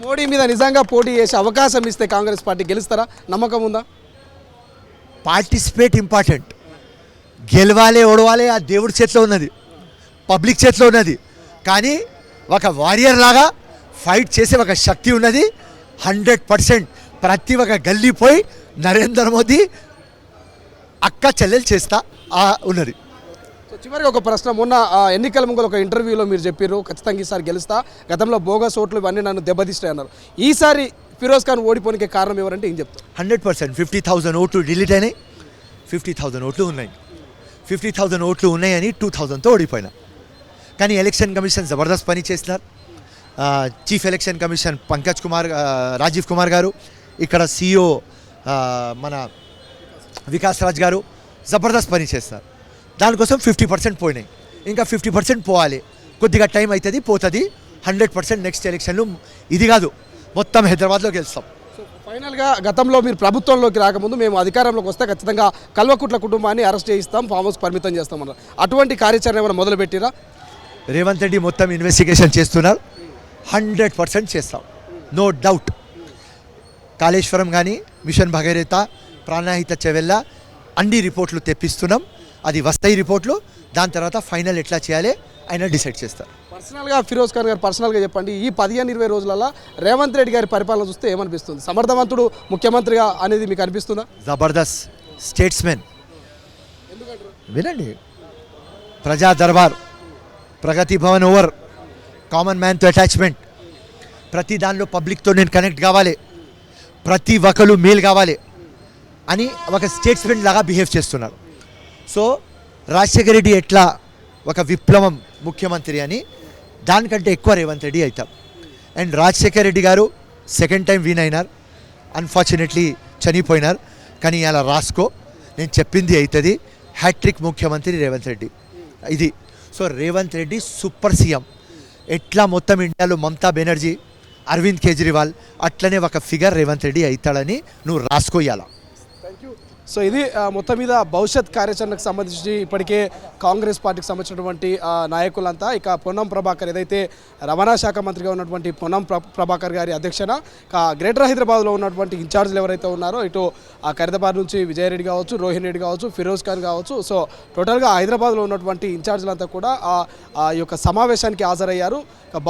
మోడీ మీద నిజంగా పోటీ చేసే అవకాశం ఇస్తే కాంగ్రెస్ పార్టీ గెలుస్తారా? నమ్మకం ఉందా? Participate important. గెలవాలి ఓడవాలి ఆ దేవుడి చేతిలో ఉన్నది, పబ్లిక్ చేతిలో ఉన్నది. కానీ ఒక వారియర్ లాగా ఫైట్ చేసే ఒక శక్తి ఉన్నది. 100% ప్రతి ఒక్క గల్లీ పోయి నరేంద్ర మోదీ అక్క చెల్లెలు చేస్తా ఉన్నది. సో చివరికి ఒక ప్రశ్న, మొన్న ఎన్నికల ముందు ఒక ఇంటర్వ్యూలో మీరు చెప్పారు ఖచ్చితంగా ఈసారి గెలుస్తా, గతంలో బోగస్ ఓట్లు ఇవన్నీ నన్ను దెబ్బతీస్తాయి అన్నారు. ఈసారి ఫిరోజ్ ఖాన్ ఓడిపోనికి కారణం ఎవరంటే ఏం చెప్తారు? 100% 50,000 ఓట్లు డిలీట్ అయినాయి. 50,000 ఓట్లు ఉన్నాయి. 50,000 ఓట్లు ఉన్నాయని 2,000తో ఓడిపోయినా. కానీ ఎలక్షన్ కమిషన్ జబర్దస్త్ పని చేస్తున్నారు. Chief election commission Rajeev Kumar garu, ఇక్కడ CEO మన వికాస్ రాజ్ గారు జబర్దస్త్ పని చేస్తారు. దానికోసం 50% పోయినాయి. ఇంకా 50% పోవాలి. కొద్దిగా టైం అవుతుంది, పోతుంది. 100% నెక్స్ట్ ఎలక్షన్లు ఇది కాదు, మొత్తం హైదరాబాద్లో గెలుస్తాం. సో ఫైనల్గా గతంలో మీరు ప్రభుత్వంలోకి రాకముందు మేము అధికారంలోకి వస్తే ఖచ్చితంగా కల్వకుట్ల కుటుంబాన్ని అరెస్ట్ చేయిస్తాం, ఫామ్ హౌస్ పరిమితం చేస్తామన్నారు. అటువంటి కార్యాచరణ ఏమైనా మొదలుపెట్టిరా? రేవంత్ రెడ్డి మొత్తం ఇన్వెస్టిగేషన్ చేస్తున్నారు. 100% చేస్తాం, నో డౌట్. కాళేశ్వరం కానీ, మిషన్ భగీరథ, ప్రాణహిత చెవెళ్ళ అన్ని రిపోర్ట్లు తెప్పిస్తున్నాం. అది వస్తాయి రిపోర్ట్లు. దాని తర్వాత ఫైనల్ ఎట్లా చేయాలి ఆయన డిసైడ్ చేస్తారు. పర్సనల్గా ఫిరోజ్ ఖాన్ గారు పర్సనల్గా చెప్పండి, ఈ 15-20 రోజులలో రేవంత్ రెడ్డి గారి పరిపాలన చూస్తే ఏమనిపిస్తుంది? సమర్థవంతుడు ముఖ్యమంత్రిగా అనేది మీకు అనిపిస్తుందా? జబర్దస్త్ స్టేట్స్మెన్. వినండి, ప్రజా దర్బార్, ప్రగతి భవన్ ఓవర్, కామన్ మ్యాన్తో అటాచ్మెంట్, ప్రతి దానిలో పబ్లిక్తో నేను కనెక్ట్ కావాలి, ప్రతి ఒక్కరు మేలు కావాలి అని ఒక స్టేట్స్మెన్ లాగా బిహేవ్ చేస్తున్నారు. సో రాజశేఖర రెడ్డి ఎట్లా ఒక విప్లవం ముఖ్యమంత్రి అని దానికంటే ఎక్కువ రేవంత్ రెడ్డి అవుతాం. అండ్ రాజశేఖర రెడ్డి గారు సెకండ్ టైం విన్ అయినారు, అన్ఫార్చునేట్లీ చనిపోయినారు. కానీ అలా రాసుకో, నేను చెప్పింది అవుతుంది. హ్యాట్రిక్ ముఖ్యమంత్రి రేవంత్ రెడ్డి ఇది. So Revanth Reddy super CM. ఎట్లా మొత్తం ఇండియాలో మమతా బెనర్జీ, అరవింద్ కేజ్రీవాల్, అట్లనే ఒక ఫిగర్ రేవంత్ రెడ్డి అవుతాడని నువ్వు రాసుకోయాల. సో ఇది మొత్తం మీద భవిష్యత్ కార్యాచరణకు సంబంధించి ఇప్పటికే కాంగ్రెస్ పార్టీకి సంబంధించినటువంటి నాయకులంతా, ఇక పొన్నం ప్రభాకర్ ఏదైతే రవాణా శాఖ మంత్రిగా ఉన్నటువంటి పొన్నం ప్రభాకర్ గారి అధ్యక్షన గ్రేటర్ హైదరాబాద్లో ఉన్నటువంటి ఇన్ఛార్జీలు ఎవరైతే ఉన్నారో, ఇటు ఖైరతాబాద్ నుంచి విజయరెడ్డి కావచ్చు, రోహిన్ రెడ్డి కావచ్చు, ఫిరోజ్ ఖాన్ కావచ్చు, సో టోటల్గా హైదరాబాద్లో ఉన్నటువంటి ఇన్ఛార్జీలంతా కూడా ఈ యొక్క సమావేశానికి హాజరయ్యారు.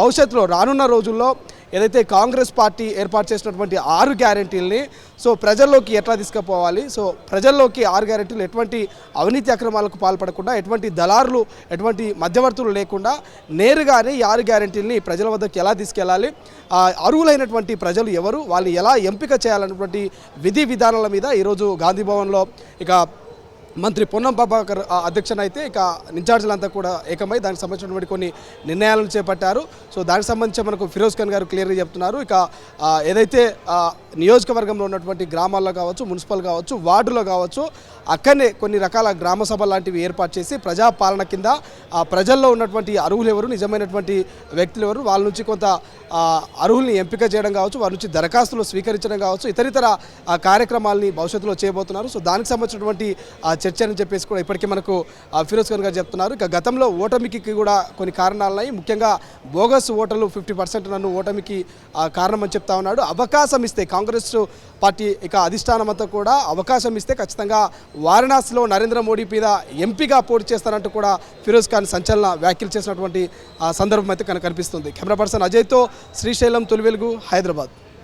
భవిష్యత్తులో రానున్న రోజుల్లో ఏదైతే కాంగ్రెస్ పార్టీ ఏర్పాటు చేసినటువంటి 6 గ్యారెంటీలని సో ప్రజల్లోకి ఎట్లా తీసుకుపోవాలి, సో ప్రజల్లోకి 6 గ్యారెంటీలు ఎటువంటి అవినీతి అక్రమాలకు పాల్పడకుండా, ఎటువంటి దళారులు, ఎటువంటి మధ్యవర్తులు లేకుండా నేరుగానే ఈ 6 గ్యారెంటీలని ప్రజల వద్దకు ఎలా తీసుకెళ్ళాలి, అర్హులైనటువంటి ప్రజలు ఎవరు, వాళ్ళు ఎలా ఎంపిక చేయాలన్నటువంటి విధి విధానాల మీద ఈరోజు గాంధీ భవన్లో ఇక మంత్రి పొన్నం ప్రభాకర్ అధ్యక్షన అయితే ఇక ఇన్ఛార్జీలంతా కూడా ఏకమై దానికి సంబంధించినటువంటి కొన్ని నిర్ణయాలను చేపట్టారు. సో దానికి సంబంధించి మనకు ఫిరోజ్ ఖాన్ గారు క్లియర్గా చెప్తున్నారు. ఇక ఏదైతే నియోజకవర్గంలో ఉన్నటువంటి గ్రామాల్లో కావచ్చు, మున్సిపల్ కావచ్చు, వార్డులో కావచ్చు, అక్కడనే కొన్ని రకాల గ్రామ సభ లాంటివి ఏర్పాటు చేసి ప్రజాపాలన కింద ప్రజల్లో ఉన్నటువంటి అర్హులు ఎవరు, నిజమైనటువంటి వ్యక్తులు ఎవరు, వాళ్ళ నుంచి కొంత అర్హుల్ని ఎంపిక చేయడం కావచ్చు, వారి నుంచి దరఖాస్తులు స్వీకరించడం కావచ్చు, ఇతరితర కార్యక్రమాలని భవిష్యత్తులో చేయబోతున్నారు. సో దానికి సంబంధించినటువంటి చర్చ అని చెప్పేసి కూడా ఇప్పటికీ మనకు ఫిరోజ్ ఖాన్ గారు చెప్తున్నారు. ఇక గతంలో ఓటమికి కూడా కొన్ని కారణాలున్నాయి, ముఖ్యంగా బోగస్ ఓటర్లు 50% నన్ను ఓటమికి కారణం అని చెప్తా ఉన్నాడు. అవకాశం ఇస్తే కాంగ్రెస్ పార్టీ ఇక అధిష్టానం అంతా కూడా అవకాశం ఇస్తే ఖచ్చితంగా వారణాసిలో నరేంద్ర మోడీ మీద ఎంపీగా పోటీ చేస్తారంటూ కూడా ఫిరోజ్ ఖాన్ సంచలన వ్యాఖ్యలు చేసినటువంటి సందర్భం అయితే కనిపిస్తుంది. కెమెరా పర్సన్ అజయ్తో శ్రీశైలం, తొలి వెలుగు, హైదరాబాద్.